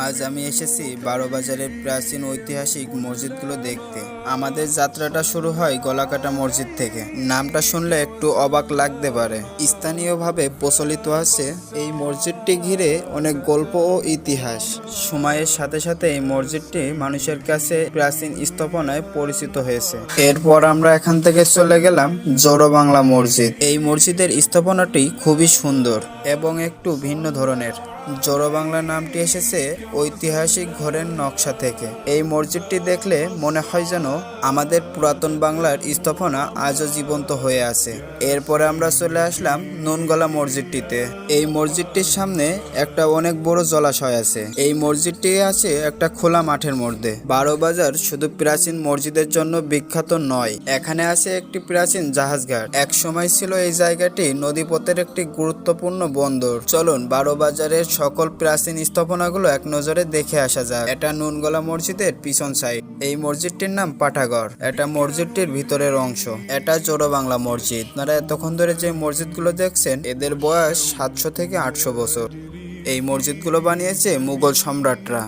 আজ আমি এসেছি বারোবাজারের প্রাচীন ঐতিহাসিক মসজিদগুলো দেখতে। আমাদের যাত্রাটা শুরু হয় গলাকাটা মসজিদ থেকে। নামটা শুনলে একটু অবাক লাগতে পারে। স্থানীয়ভাবে প্রচলিত আছে এই মসজিদটি ঘিরে অনেক গল্প ও ইতিহাস। সময়ের সাথে সাথে এই মসজিদটি মানুষের কাছে প্রাচীন স্থাপনায় পরিচিত হয়েছে। এরপর আমরা এখান থেকে চলে গেলাম জোড়বাংলা মসজিদ। এই মসজিদের স্থাপনাটি খুবই সুন্দর এবং একটু ভিন্ন ধরনের। জোড়বাংলা নামটি এসেছে ঐতিহাসিক ঘরের নকশা থেকে। এই মসজিদটি দেখলে মনে হয় যেন আমাদের পুরাতন বাংলার স্থাপনা আজও জীবন্ত হয়ে আছে। এরপরে আমরা চলে আসলাম নুনগলা মসজিদটিতে। এই মসজিদটির সামনে একটা অনেক বড় জলাশয় আছে। এই মসজিদটি আছে একটা খোলা মাঠের মধ্যে। বারোবাজার শুধু প্রাচীন মসজিদের জন্য বিখ্যাত নয়, এখানে আছে একটি প্রাচীন জাহাজঘাট। এক সময় ছিল এই জায়গাটি নদীপথের একটি গুরুত্বপূর্ণ বন্দর। চলুন বারোবাজারের সকল প্রাচীন স্থাপনাগুলো এক নজরে দেখে আসা যাক। এটা নুনগলা মসজিদের পিছন সাইড। এই মসজিদটির নাম পাঠাগড়। এটা মসজিদটির ভিতরের অংশ। এটা জোড়বাংলা মসজিদ। আপনারা এতক্ষণ ধরে যে মসজিদগুলো দেখছেন এদের বয়স 700 থেকে 800 বছর। এই মসজিদগুলো বানিয়েছে মুঘল সম্রাটরা।